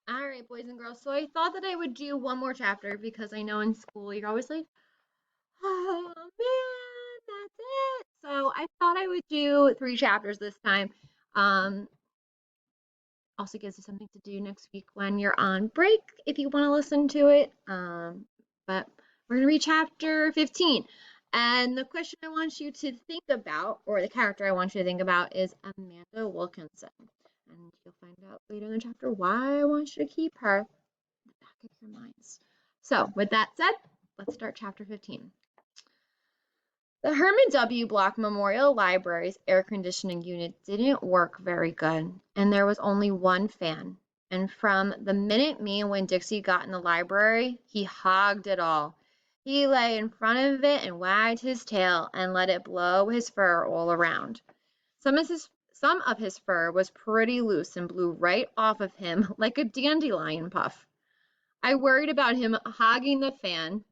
All right, boys and girls. So I thought that I would do one more chapter because I know in school you're always like, oh man, that's it. So I thought I would do 3 chapters this time. Um, Also gives you something to do next week when you're on break if you want to listen to it. But we're gonna read chapter 15. And the question I want you to think about, or the character I want you to think about, is Amanda Wilkinson. And you'll find out later in the chapter why I want you to keep her in the back of your minds. So, with that said, let's start chapter 15. The Herman W. Block Memorial Library's air conditioning unit didn't work very good, and there was only one fan. And from the minute me and Winn-Dixie got in the library, he hogged it all. He lay in front of it and wagged his tail and let it blow his fur all around. Some of his fur was pretty loose and blew right off of him like a dandelion puff. I worried about him hogging the fan,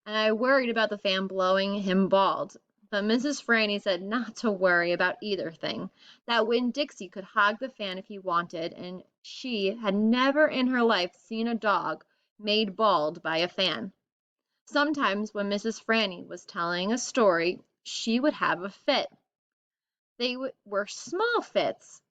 and I worried about the fan blowing him bald. But Mrs. Franny said not to worry about either thing, that Winn-Dixie could hog the fan if he wanted, and she had never in her life seen a dog made bald by a fan. Sometimes when Mrs. Franny was telling a story, she would have a fit. They were small fits,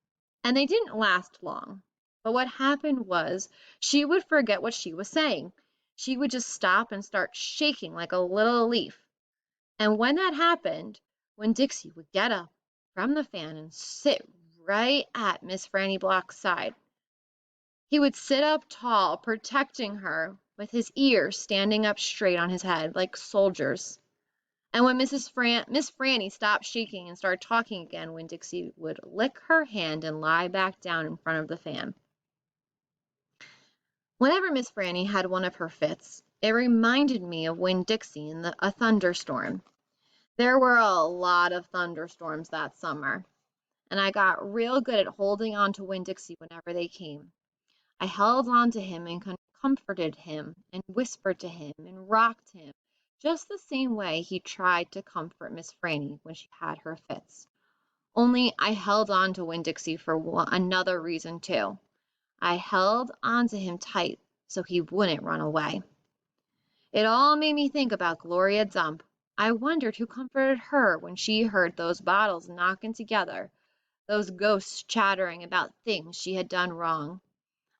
and they didn't last long. But what happened was she would forget what she was saying. She would just stop and start shaking like a little leaf. And when that happened, when Dixie would get up from the fan and sit right at Miss Franny Block's side, he would sit up tall, protecting her, with his ears standing up straight on his head like soldiers. And when Miss Franny stopped shaking and started talking again, when Dixie would lick her hand and lie back down in front of the fan. Whenever Miss Franny had one of her fits, it reminded me of Winn-Dixie in a thunderstorm. There were a lot of thunderstorms that summer, and I got real good at holding on to Winn-Dixie whenever they came. I held on to him and comforted him and whispered to him and rocked him, just the same way he tried to comfort Miss Franny when she had her fits. Only I held on to Winn-Dixie for another reason too. I held on to him tight so he wouldn't run away. It all made me think about Gloria Dump. I wondered who comforted her when she heard those bottles knocking together, those ghosts chattering about things she had done wrong.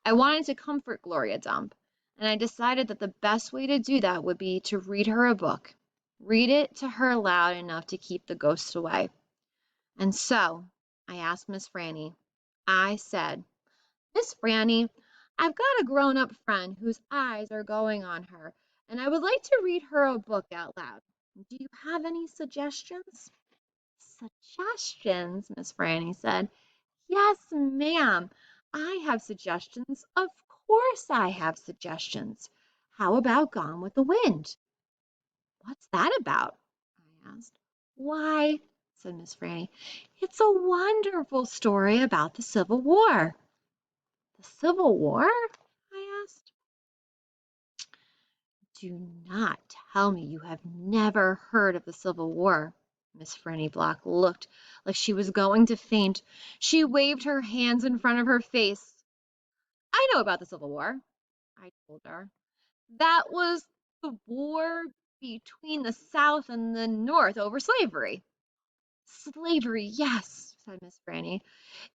I wanted to comfort Gloria Dump, and I decided that the best way to do that would be to read her a book. Read it to her loud enough to keep the ghosts away. And so I asked Miss Franny. I said, Miss Franny, I've got a grown-up friend whose eyes are going on her, and I would like to read her a book out loud. Do you have any suggestions? Suggestions, Miss Franny said. Yes, ma'am. I have suggestions. Of course I have suggestions. How about Gone with the Wind? What's that about? I asked. Why, said Miss Franny, it's a wonderful story about the Civil War. The Civil War? I asked. Do not tell me you have never heard of the Civil War. Miss Franny Block looked like she was going to faint. She waved her hands in front of her face. I know about the Civil War, I told her. That was the war between the South and the North over slavery. Slavery, yes, said Miss Franny.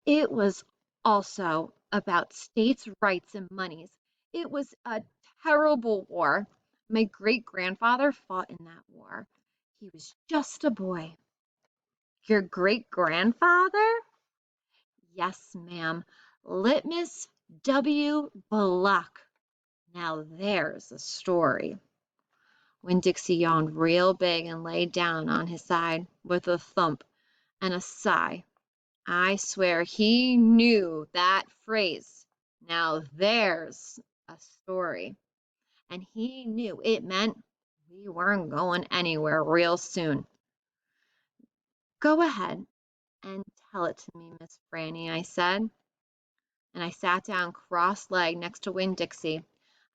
It was also about states' rights and monies. It was a terrible war. My great-grandfather fought in that war. He was just a boy. Your great-grandfather? Yes, ma'am. Litmus W. Bullock. Now there's a story. When Dixie yawned real big and lay down on his side with a thump and a sigh, I swear he knew that phrase. Now there's a story. And he knew it meant we weren't going anywhere real soon. Go ahead and tell it to me, Miss Franny, I said. And I sat down cross-legged next to Winn-Dixie.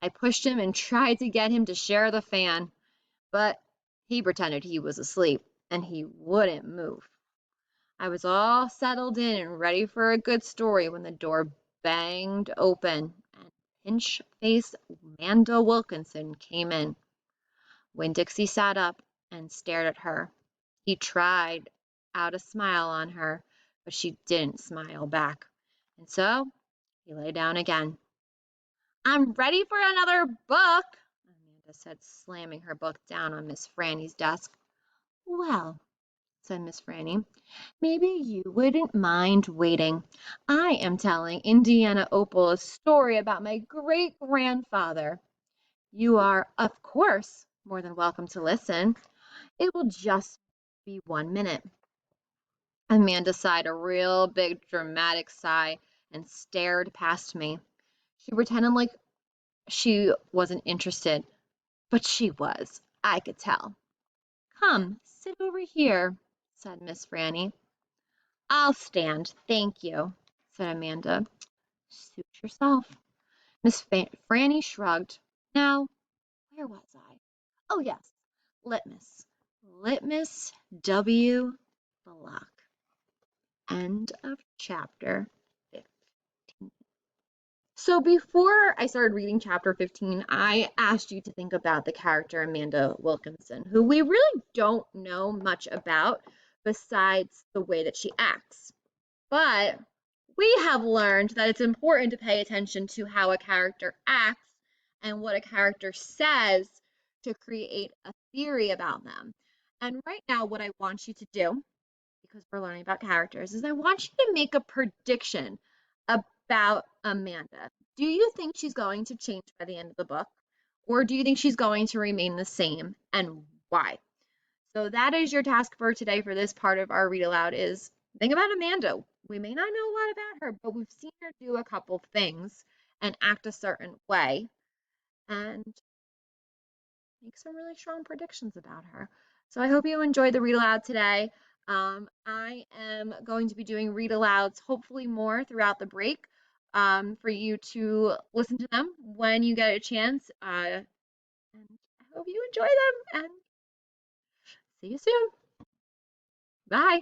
I pushed him and tried to get him to share the fan, but he pretended he was asleep, and he wouldn't move. I was all settled in and ready for a good story when the door banged open, and pinch-faced Amanda Wilkinson came in. When Dixie sat up and stared at her, he tried out a smile on her, but she didn't smile back. And so he lay down again. I'm ready for another book, Amanda said, slamming her book down on Miss Franny's desk. Well, said Miss Franny, maybe you wouldn't mind waiting. I am telling Indiana Opal a story about my great-grandfather. You are, of course, more than welcome to listen. It will just be 1 minute. Amanda sighed a real big dramatic sigh and stared past me. She pretended like she wasn't interested, but she was. I could tell. Come, sit over here, said Miss Franny. I'll stand, thank you, said Amanda. Suit yourself. Miss Franny shrugged. Now, where was I? Oh, yes, litmus. Litmus W. Block. End of chapter 15. So before I started reading chapter 15, I asked you to think about the character Amanda Wilkinson, who we really don't know much about besides the way that she acts. But we have learned that it's important to pay attention to how a character acts and what a character says to create a theory about them. And right now, what I want you to do, because we're learning about characters, is I want you to make a prediction about Amanda. Do you think she's going to change by the end of the book? Or do you think she's going to remain the same, and why? So that is your task for today for this part of our read aloud is think about Amanda. We may not know a lot about her, but we've seen her do a couple things and act a certain way and make some really strong predictions about her. So I hope you enjoyed the read aloud today. I am going to be doing read alouds, hopefully more throughout the break, for you to listen to them when you get a chance. And I hope you enjoy them and see you soon. Bye.